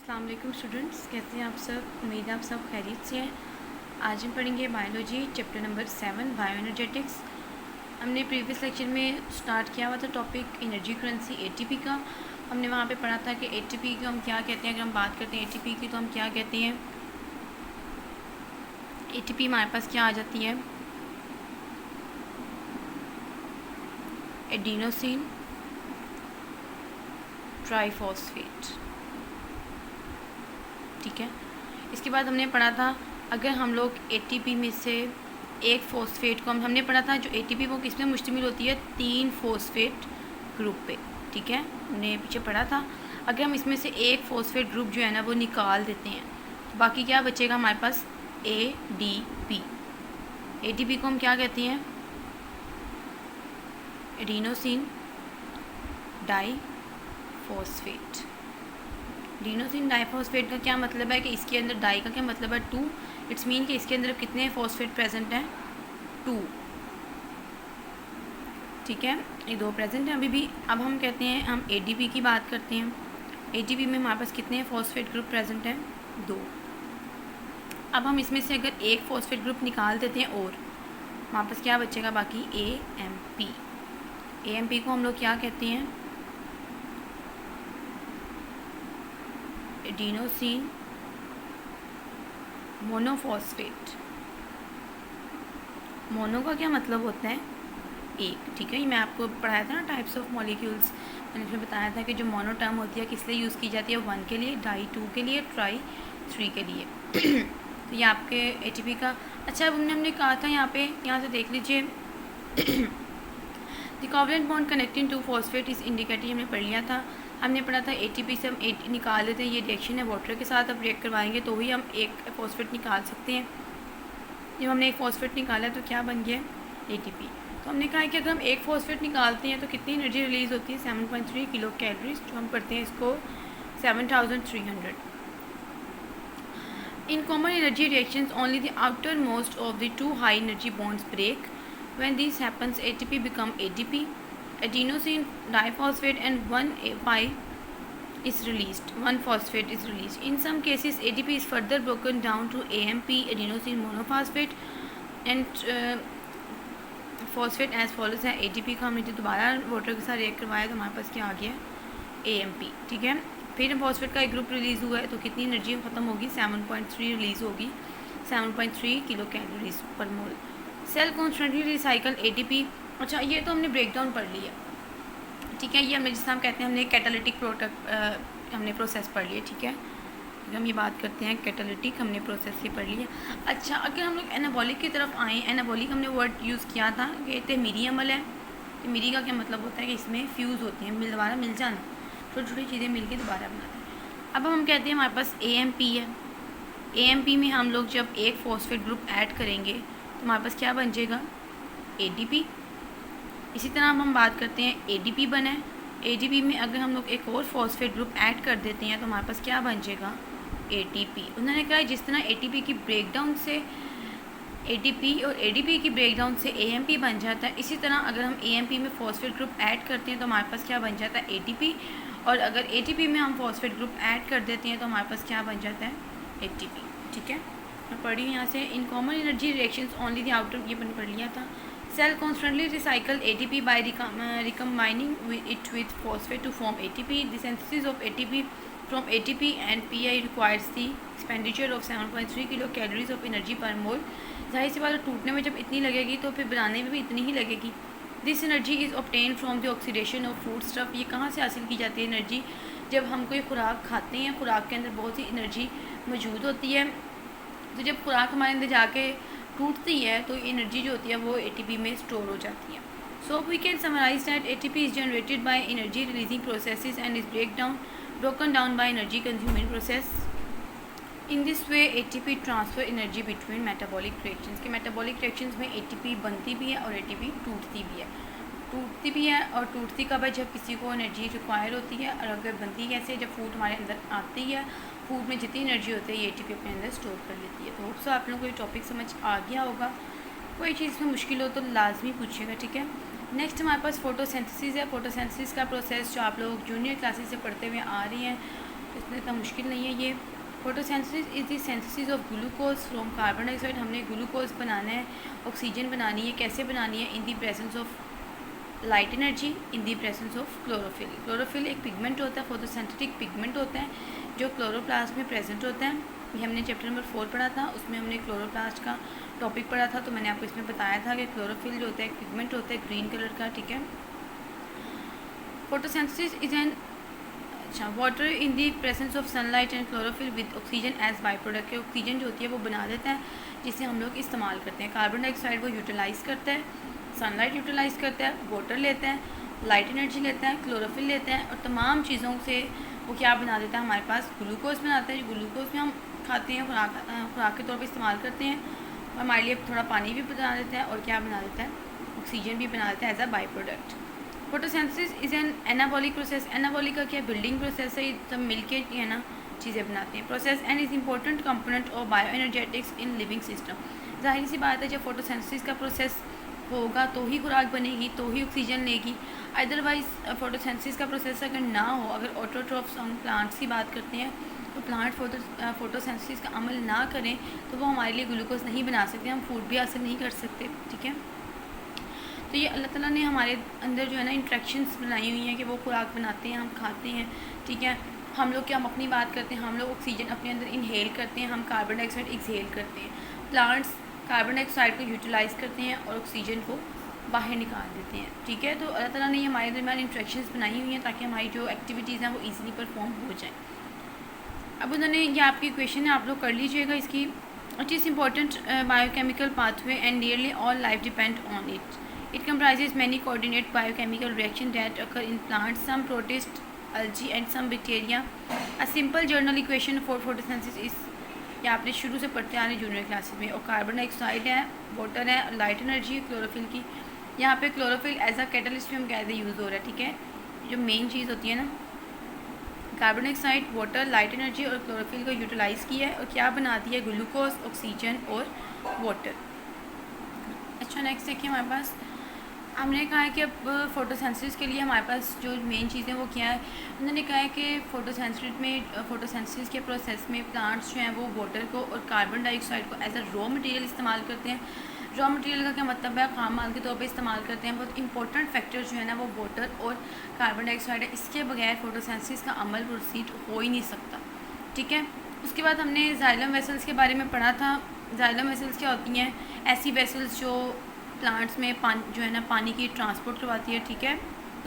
अस्सलाम वालेकुम स्टूडेंट्स, कैसे हैं आप सब। उम्मीद है आप सब खैरियत से हैं। आज हम पढ़ेंगे biology chapter number 7 bio energetics. हमने प्रीवियस लेक्चर में स्टार्ट किया हुआ था टॉपिक एनर्जी करेंसी एटीपी का। हमने वहाँ पे पढ़ा था कि एटीपी को हम क्या कहते हैं। अगर हम बात करते हैं एटीपी की तो हम क्या कहते हैं। एटीपी हमारे पास क्या आ जाती है, एडिनोसिन ट्राइफॉस्फेट। ठीक है, इसके बाद हमने पढ़ा था अगर हम लोग एटीपी में से एक फॉस्फेट को हमने पढ़ा था जो एटीपी वो किस में मुश्तमिल होती है, 3 फॉस्फेट ग्रुप पे। ठीक है, हमने पीछे पढ़ा था अगर हम इसमें से एक फॉस्फेट ग्रुप जो है ना वो निकाल देते हैं तो बाकी क्या बचेगा हमारे पास, एडीपी। एडीपी को हम क्या कहते हैं, एडिनोसिन डाइफॉस्फेट। एडिनोसिन डाइफॉस्फेट का क्या मतलब है कि इसके अंदर डाई का क्या मतलब है, 2। इट्स मीन कि इसके अंदर कितने फॉस्फेट प्रेजेंट हैं, 2। ठीक है, ये 2 प्रेजेंट हैं अभी भी। अब हम कहते हैं हम एडीपी की बात करते हैं। एडीपी में हमारे पास कितने फॉस्फेट ग्रुप प्रेजेंट हैं, 2। अब हम इसमें से अगर एक फॉस्फेट ग्रुप निकाल देते हैं और हमारे पास क्या बचेगा बाकी, एएमपी। एएमपी को हम लोग क्या कहते हैं, एडिनोसिन मोनोफॉस्फेट। मोनो का क्या मतलब होता है, एक। ठीक है, ये मैं आपको पढ़ाया था ना टाइप्स ऑफ मॉलिक्यूल्स। मैंने इसमें बताया था कि जो मोनो टर्म होती है किस लिए यूज़ की जाती है, 1 के लिए, डाई 2 के लिए, ट्राई 3 के लिए। तो ये आपके एटीपी का। अच्छा, अब हमने कहा था यहाँ से देख लीजिए the covalent bond connecting 2 phosphate इस इंडिकेटेड हमने पढ़ लिया था। हमने पढ़ा था एटीपी से हम निकाल लेते हैं, ये रिएक्शन है वाटर के साथ, अब रिएक्ट करवाएंगे तो ही हम एक फॉस्फेट निकाल सकते हैं। जब हमने एक फॉस्फेट निकाला तो क्या बन गया, एटीपी। तो हमने कहा है कि अगर हम एक फॉस्फेट निकालते हैं तो कितनी एनर्जी रिलीज़ होती है, 7.3 किलो कैलोरीज, जो हम करते हैं इसको 7300। In common energy reactions only the outermost of the 2 high energy bonds break. When this happens, ATP become ADP, adenosine diphosphate, and 1 is released. 1 phosphate is released. In some cases, ADP is further broken down to AMP, adenosine monophosphate, and phosphate as follows है। ADP का हमने जो दोबारा water के साथ react करवाया तो हमारे पास क्या आ गया, AMP। ठीक है, फिर फॉस्फेट का एक ग्रुप रिलीज़ हुआ है तो कितनी एनर्जी ख़त्म होगी, 7.3 रिलीज़ होगी, 7.3 kilo calories per mole. Cell constantly recycle ATP. अच्छा, ये तो हमने ब्रेकडाउन पढ़ लिया। ठीक है, ये हमने जिससे हम कहते हैं हमने कैटालिटिक प्रोडक्ट हमने प्रोसेस पढ़ लिया। ठीक है, हम ये बात करते हैं कैटालिटिक, हमने प्रोसेस ये पढ़ लिया। अच्छा, अगर हम लोग एनाबॉलिक की तरफ आएँ, एनाबॉलिक हमने वर्ड यूज़ किया था कि तेमीरी अमल है। तेमीरी का क्या मतलब होता है कि इसमें फ्यूज़ होती हैं, दोबारा मिल जाना, छोटी छोटी चीज़ें मिल के दोबारा बनाते हैं। अब हम कहते हैं हमारे पास एएमपी है। एएमपी में हम लोग जब एक फॉस्फेट ग्रुप ऐड करेंगे तो हमारे पास क्या बन जाएगा, एडीपी। इसी तरह हम बात करते हैं एडीपी बना है। एडीपी में अगर हम लोग एक और फॉस्फेट ग्रुप ऐड कर देते हैं तो हमारे पास क्या बन जाएगा, एटीपी। उन्होंने कहा जिस तरह एटीपी की ब्रेकडाउन से एटीपी और एडीपी की ब्रेकडाउन से एएमपी बन जाता है, इसी तरह अगर हम एएमपी में फॉस्फेट ग्रुप ऐड करते हैं तो हमारे पास क्या बन जाता है, एटीपी। और अगर एटीपी में हम फॉस्फेट ग्रुप ऐड कर देते हैं तो हमारे पास क्या बन जाता है, एटीपी। ठीक है, मैं पढ़ी यहाँ से। In common energy reactions only the outer, ये मैंने पढ़ लिया था। Cell constantly recycle ATP by recombining it with phosphate to form ATP. The synthesis of ATP from ATP and PI requires the expenditure of 7.3 kilo calories of energy per mole. जाहिर सी बात है, टूटने में जब इतनी लगेगी तो फिर बनाने में भी इतनी ही लगेगी। This energy is obtain from the oxidation of food stuff. ये कहाँ से हासिल की जाती है एनर्जी, जब हम कोई खुराक खाते हैं, खुराक के अंदर बहुत सी एनर्जी मौजूद होती है, तो जब खुराक हमारे अंदर जाके टूटती है तो एनर्जी जो होती है वो एटीपी में स्टोर हो जाती है। So we can summarise that ATP is generated by energy releasing processes and is broken down by energy consuming process. In this way ATP transfer energy between metabolic reactions. के metabolic reactions में ATP बनती भी है और ATP टूटती भी है। टूटती भी है और टूटती कब है, जब किसी को एनर्जी रिक्वायर होती है। और अगर बनती कैसे, जब फूड हमारे अंदर आती है, फूड में जितनी एनर्जी होती है ये एटीपी अपने अंदर स्टोर कर लेती है। तो होप सो आप लोगों को ये टॉपिक समझ आ गया होगा। कोई चीज़ में मुश्किल हो तो लाजमी पूछिएगा। ठीक है, नेक्स्ट हमारे पास फोटोसिंथेसिस है। फोटोसिंथेसिस का प्रोसेस जो आप लोग जूनियर क्लासेस से पढ़ते हुए आ रही हैं इसमें इतना मुश्किल नहीं है ये। Photosynthesis is the synthesis of glucose from carbon dioxide. हमने ग्लूकोज बनाना है, ऑक्सीजन बनानी है। कैसे बनानी है? In the presence of light energy, in the presence of chlorophyll. Chlorophyll एक पिगमेंट होता है, फोटोसिंथेटिक पिगमेंट होता है जो क्लोरोप्लास्ट में प्रेजेंट होता है। ये हमने चैप्टर नंबर 4 पढ़ा था, उसमें हमने क्लोरोप्लास्ट का टॉपिक पढ़ा था। तो मैंने आपको इसमें बताया था कि क्लोरोफिल जो होता है एक पिगमेंट होता है ग्रीन कलर का, ठीक है। Photosynthesis is an water in the presence of sunlight and chlorophyll with oxygen as by product. Oxygen जो होती है वो बना देता है जिसे हम लोग इस्तेमाल करते हैं। कार्बन डाइऑक्साइड वो यूटिलाइज़ करता है, सनलाइट यूटिलाइज़ करता है, वाटर लेता है, लाइट एनर्जी लेता है, क्लोरोफिल लेता है, और तमाम चीज़ों से वो क्या बना देता है? हमारे पास ग्लूकोज बनाता है। ग्लूकोज में हम खाते हैं, खुराक के तौर पर इस्तेमाल करते हैं, और हमारे लिए थोड़ा पानी भी बना देता है, और क्या बना देता है? ऑक्सीजन भी बना देता है as a by product. Photosynthesis is an anabolic process. Anabolic का क्या? बिल्डिंग प्रोसेस है, सब मिलके है ना चीज़ें बनाते हैं। Process and is important component of bio energetics in living system. जाहिर सी बात है जब फोटोसिंथेसिस का प्रोसेस होगा तो ही खुराक बनेगी, तो ही ऑक्सीजन लेगी। अदरवाइज फोटोसिंथेसिस का प्रोसेस अगर ना हो, अगर ऑटोट्रॉफ्स हम प्लांट्स की बात करते हैं, तो प्लांट फोटोसिंथेसिस का अमल ना करें तो वो हमारे लिए ग्लूकोज नहीं बना सकते, हम फूड भी हासिल नहीं कर सकते, ठीक है। तो ये अल्लाह ताला ने हमारे अंदर जो है ना इंट्रैक्शंस बनाई हुई हैं कि वो खुराक बनाते हैं, हम खाते हैं, ठीक है। हम लोग क्या, हम अपनी बात करते हैं, हम लोग ऑक्सीजन अपने अंदर इनहेल करते हैं, हम कार्बन डाइऑक्साइड एक्सहेल करते हैं। प्लांट्स कार्बन डाइऑक्साइड को यूटिलाइज़ करते हैं और ऑक्सीजन को बाहर निकाल देते हैं, ठीक है। तो अल्लाह ताला ने ये हमारे दरमियान इंट्रैक्शंस बनाई हुई हैं ताकि हमारी जो एक्टिविटीज़ हैं वो ईज़िली परफॉर्म हो जाए। अब उन्होंने ये आपकी क्वेश्चन है, आप लोग कर लीजिएगा इसकी। It is important biochemical pathway and nearly all life depend on it. It comprises many coordinate biochemical reactions that occur in plants, some protists, algae and some bacteria. A simple general equation for photosynthesis is, ये आपने शुरू से पढ़ते आ रहे junior classes में। और carbon dioxide है, water है, लाइट एनर्जी, क्लोरोफिल की। यहाँ पे क्लोरोफिल एज अ कैटलिस्ट में हम कहते हैं यूज़ हो रहा है, ठीक है। जो मेन चीज़ होती है ना, carbon dioxide, water, light energy और क्लोरोफिल को यूटिलाइज़ किया है और क्या बनाती है? ग्लूकोज, ऑक्सीजन और वाटर। अच्छा, नेक्स्ट देखिए हमारे पास हमने कहा है कि अब फोटोसिंथेसिस के लिए हमारे पास जो मेन चीज़ें वो क्या है। उन्होंने कहा है कि फोटोसिंथेसिस के प्रोसेस में प्लांट्स जो हैं वो वाटर को और कार्बन डाइऑक्साइड को एज अ रॉ मटेरियल इस्तेमाल करते हैं। रॉ मटेरियल का क्या मतलब है? खाम माल के तौर पे इस्तेमाल करते हैं। बहुत इंपॉर्टेंट फैक्टर जो है ना वो वाटर और कार्बन डाइऑक्साइड है। इसके बगैर फोटोसिंथेसिस का अमल प्रोसीड हो ही नहीं सकता, ठीक है। उसके बाद हमने जाइलम वेसल्स के बारे में पढ़ा था। जाइलम वेसल्स क्या होती हैं? ऐसी वेसल्स जो प्लांट्स में पानी जो है ना पानी की ट्रांसपोर्ट करवाती है, ठीक है।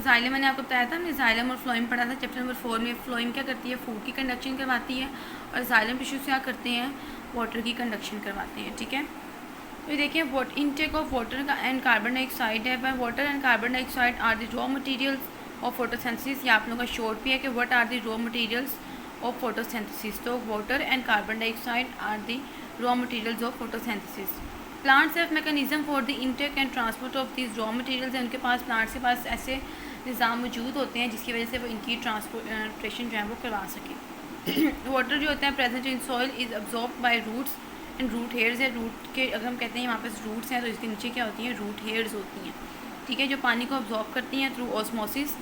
जाइलम मैंने आपको बताया था, हमने जाइलम और फ्लोएम पढ़ा था चैप्टर नंबर 4 में। फ्लोएम क्या करती है? फूड की कंडक्शन करवाती है, और जाइलम टिश्यूज क्या करते हैं? वाटर की कंडक्शन करवाते हैं, ठीक है। तो ये देखिए इनटेक ऑफ वाटर का एंड कार्बन डाइऑक्साइड है। पर water and carbon dioxide are the raw materials of photosynthesis. ये आप लोगों का शॉर्ट भी है कि what are the raw materials of photosynthesis. तो water and carbon dioxide are the raw materials of photosynthesis. Plants have mechanism for the intake and transport of this raw materials. हैं उनके पास, प्लांट्स के पास ऐसे निज़ाम मौजूद होते हैं जिसकी वजह से वो इनकी ट्रांसपोर्टेशन जो है वो करवा सके। वाटर जो होता है present in soil is absorb by roots and root hairs है। रूट के अगर हम कहते हैं हमारे पास रूट्स हैं तो इसके नीचे क्या होती हैं? रूट हेयर्स होती हैं, ठीक है, जो पानी को अब्जॉर्ब करती हैं through osmosis.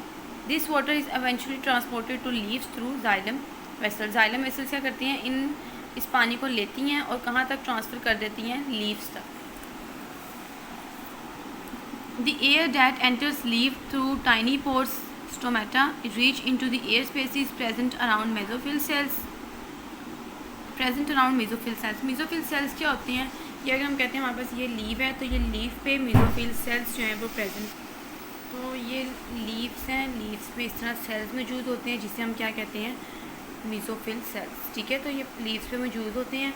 This water is eventually transported to leaves through xylem vessel. Xylem vessels क्या करती हैं? इस पानी को लेती हैं और कहाँ तक ट्रांसफ़र कर देती हैं? लीव्स तक। The air that enters leaf through tiny pores stomata reach into the air spaces present around mesophyll cells. mesophyll cells क्या होती हैं? ये अगर हम कहते हैं हमारे पास ये लीव है तो ये लीफ पे mesophyll cells जो हैं वो प्रेजेंट, तो ये लीव्स हैं, लीव्स पे इस तरह सेल्स मौजूद होते हैं जिसे हम क्या कहते हैं? mesophyll cells, ठीक है। तो ये लीव्स पे मौजूद होते हैं।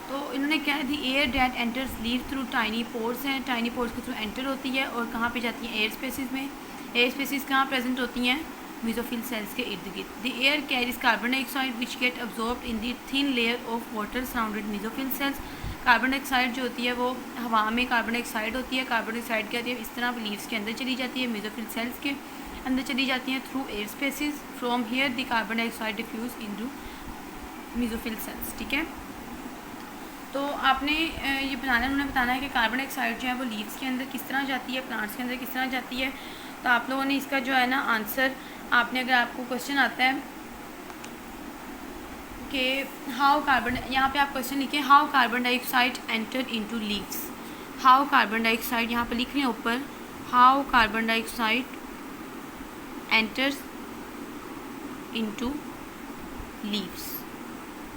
तो इन्होंने क्या है? The air that enters leave through tiny pores हैं, टाइनी पोर्स के थ्रू एंटर होती है और कहाँ पे जाती है? एयर स्पेसिस में। एयर स्पेसिस कहाँ प्रेजेंट होती हैं? mesophyll cells के इर्द गिर्द। The air carries carbon dioxide which get absorbed in the thin layer of water surrounded mesophyll cells। Carbon dioxide जो होती है वो हवा में कार्बन डाइऑक्साइड होती है। कार्बन डाइऑक्साइड क्या होती है? इस तरह लीव्स के अंदर चली जाती है, mesophyll cells के अंदर चली जाती हैं through air spaces. From here the carbon dioxide diffuse into mesophyll cells, ठीक है। तो आपने ये उन्होंने बताना है कि कार्बन डाइऑक्साइड जो है वो लीव्स के अंदर किस तरह जाती है, प्लांट्स के अंदर किस तरह जाती है। तो आप लोगों ने इसका जो है ना आंसर, आपने अगर आपको क्वेश्चन आता है कि हाउ कार्बन, यहाँ पे आप क्वेश्चन लिखें how carbon dioxide enter into leaves. How carbon dioxide यहाँ पे लिख रहे हैं ऊपर, how carbon dioxide enters into leaves.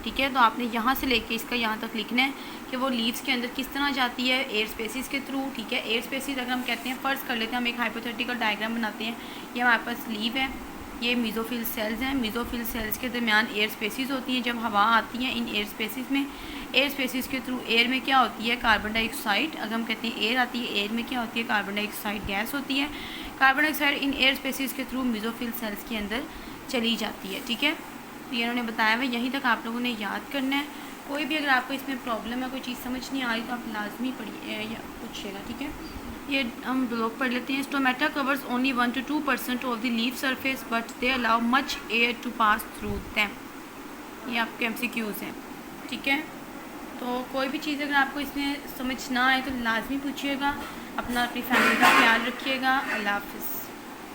ठीक है, तो आपने यहाँ से लेके इसका यहाँ तक लिखना है कि वो लीव्स के अंदर किस तरह जाती है, एयर स्पेसिस के थ्रू। ठीक है, एयर स्पेसिस अगर हम कहते हैं, फ़र्ज़ कर लेते हैं हम एक हाइपोथेटिकल डायग्राम बनाते हैं। ये हमारे पास लीव है, ये मीज़ोफिल सेल्स हैं। मीज़ोफिल सेल्स के दरमियान एयर स्पेसिस होती हैं। जब हवा आती है इन एयर स्पेसिस में, एयर स्पेसिस के थ्रू एयर में क्या होती है, कार्बन डाइऑक्साइड। अगर हम कहते हैं एयर आती है, एयर में क्या होती है, कार्बन डाइऑक्साइड गैस होती है। Carbon dioxide in air spaces के थ्रू मीज़ोफिल सेल्स के अंदर चली जाती है। ठीक है, तो ये उन्होंने बताया हुआ, यहीं तक आप लोगों ने याद करना है। कोई भी अगर आपको इसमें प्रॉब्लम है, कोई चीज़ समझ नहीं आ रही, तो आप लाजमी पढ़िए या पूछिएगा। ठीक है, ये हम ब्लॉक पढ़ लेते हैं। Stomata covers only 1 to 2% of the leaf surface but they allow much air to pass through them. ये आपके MCQs हैं। ठीक है, तो कोई भी चीज़ अगर आपको इसमें समझ ना आए तो लाजमी पूछिएगा। अपना अपनी फैमिली का ख्याल रखिएगा। अल्लाह हाफ़िज़।